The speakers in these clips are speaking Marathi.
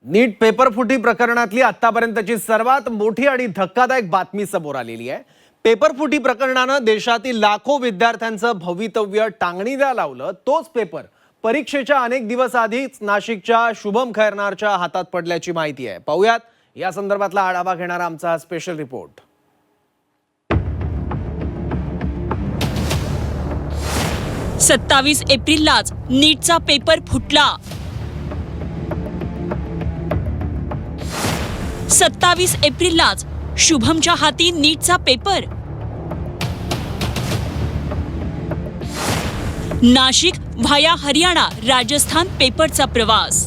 नीट पेपरफुटी प्रकरणातली आतापर्यंतची सर्वात मोठी आणि धक्कादायक बातमी समोर आलेली आहे। पेपरफुटी प्रकरणानं देशातील लाखो विद्यार्थ्यांचं भवितव्य टांगणीला लावलं। तोच पेपर परीक्षेच्या अनेक दिवस आधीच नाशिकच्या शुभम खैरनारच्या हातात पडल्याची माहिती आहे। पाहूयात या संदर्भातला आढावा घेणारा आमचा हा स्पेशल रिपोर्ट। 27 एप्रिललाच नीटचा पेपर फुटला। 27 एप्रिललाच शुभमच्या हाती नीटचा पेपर। नाशिक व्हाया हरियाणा राजस्थान पेपरचा प्रवास।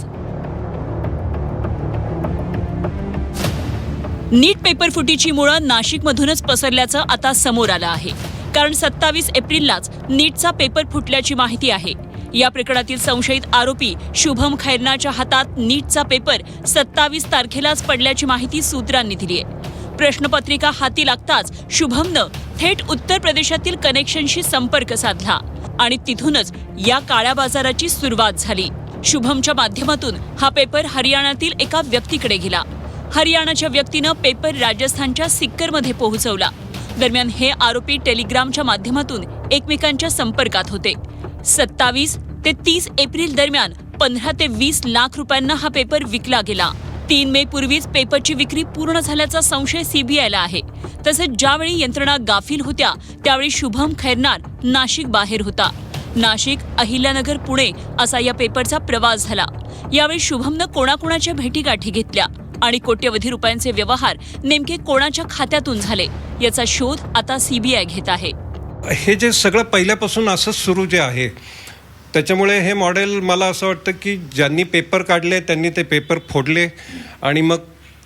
नीट पेपर फुटीची मुळं नाशिकमधूनच पसरल्याचं आता समोर आलं आहे। कारण 27 एप्रिललाच नीटचा पेपर फुटल्याची माहिती आहे। या प्रकरणातील संशयित आरोपी शुभम खैरनारच्या हातात नीटचा पेपर 27 तारखेलाच पडल्याची माहिती सूत्रांनी दिली आहे। प्रश्नपत्रिका हाती लागताच शुभमनं थेट उत्तर प्रदेशातील कनेक्शनशी संपर्क साधला आणि तिथूनच या काळ्या बाजाराची सुरुवात झाली। शुभमच्या माध्यमातून हा पेपर हरियाणातील एका व्यक्तीकडे गेला। हरियाणाच्या व्यक्तीनं पेपर राजस्थानच्या सिक्करमध्ये पोहोचवला। दरम्यान हे आरोपी टेलिग्रामच्या माध्यमातून एकमेकांच्या संपर्कात होते। 27 ते 30 एप्रिल दरम्यान 15 ते 20 लाख रुपयांना हा पेपर विकला गेला। 3 मे पूर्वीच पेपरची विक्री पूर्ण झाल्याचा संशय सीबीआयला आहे। तसेच ज्यावेळी यंत्रणा गाफील होत्या त्यावेळी शुभम खैरनार नाशिक बाहेर होता। नाशिक, अहिल्यानगर, पुणे असा या पेपरचा प्रवास झाला। यावेळी शुभमनं कोणाकोणाच्या भेटीगाठी घेतल्या आणि कोट्यवधी रुपयांचे व्यवहार नेमके कोणाच्या खात्यातून झाले याचा शोध आता सीबीआय घेत आहे। हे जे सगळं पहिल्यापासून असंच सुरू जे आहे त्याच्यामुळे हे मॉडेल मला असं वाटतं की ज्यांनी पेपर काढले त्यांनी ते पेपर फोडले आणि मग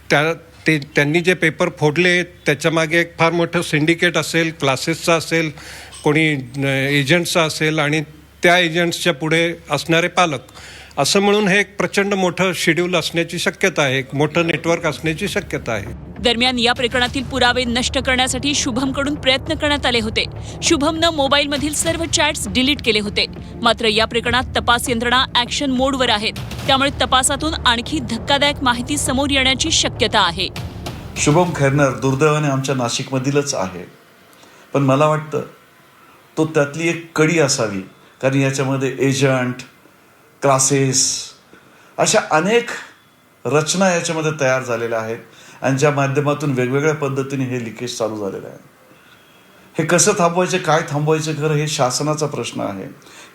त्यांनी जे पेपर फोडले त्याच्यामागे एक फार मोठं सिंडिकेट असेल, क्लासेसचा असेल, कोणी एजंट्सचा असेल आणि त्या एजंट्सच्या पुढे असणारे पालक, असं म्हणून हे एक प्रचंड मोठं शेड्यूल असण्याची शक्यता आहे, एक मोठं नेटवर्क असण्याची शक्यता आहे। दरम्यान या प्रकरणातील पुरावे नष्ट करण्यासाठी शुभमकडून प्रयत्न करण्यात आले होते। शुभमनं मोबाईलमधील सर्व चॅट्स डिलीट केले होते। मात्र या प्रकरणात तपास यंत्रणा ॲक्शन मोडवर आहेत, त्यामुळे तपासातून आणखी धक्कादायक माहिती समोर येण्याची शक्यता आहे। शुभम खैरनार दुर्दैवाने आमच्या नाशिकमधीलच आहे, पण मला वाटतं तो त्यातली एक कडी असावी, कारण याच्यामध्ये एजंट, क्लासेस अशा अनेक रचना याच्यामध्ये तयार झालेल्या आहेत आणि ज्या माध्यमातून वेगवेगळ्या पद्धतीने हे लिकेज चालू झालेलं आहे। हे कसं थांबवायचं, काय थांबवायचं खरं हे शासनाचा प्रश्न आहे।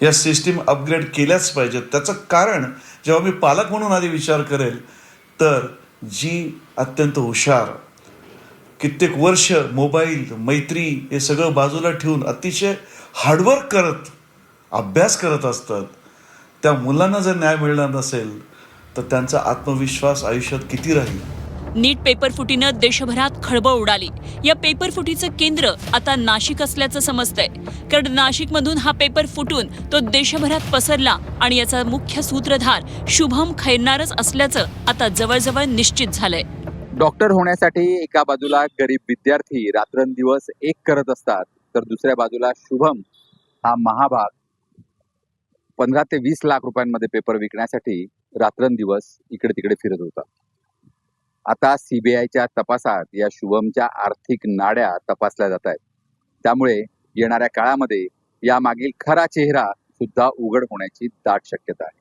या सिस्टीम अपग्रेड केल्याच पाहिजेत। त्याचं कारण जेव्हा मी पालक म्हणून आधी विचार करेल तर जी अत्यंत हुशार, कित्येक वर्ष मोबाईल, मैत्री हे सगळं बाजूला ठेवून अतिशय हार्डवर्क करत अभ्यास करत असतात, त्या मुलांना जर न्याय मिळणार नसेल तर त्यांचा आत्मविश्वास आयुष्यात किती राहील। नीट पेपर फुटीनं देशभरात खळबळ उडाली। या पेपर फुटीचं केंद्र आता नाशिक असल्याचं समजतंय, कारण नाशिकमधून हा पेपर फुटून तो देशभरात पसरला आणि याचा मुख्य सूत्रधार शुभम खैरनारच असल्याचं आता जवळजवळ निश्चित झालंय। डॉक्टर होण्यासाठी एका बाजूला गरीब विद्यार्थी रात्रंदिवस एक करत असतात, तर दुसऱ्या बाजूला शुभम हा महाभाग 15 ते 20 लाख रुपयांमध्ये पेपर विकण्यासाठी रात्रंदिवस इकडे तिकडे फिरत होता। आता सीबीआयच्या तपासात या शुभमच्या आर्थिक नाड्या तपासल्या जात आहेत, त्यामुळे येणाऱ्या काळामध्ये या मागील खरा चेहरा सुद्धा उघड होण्याची दाट शक्यता आहे।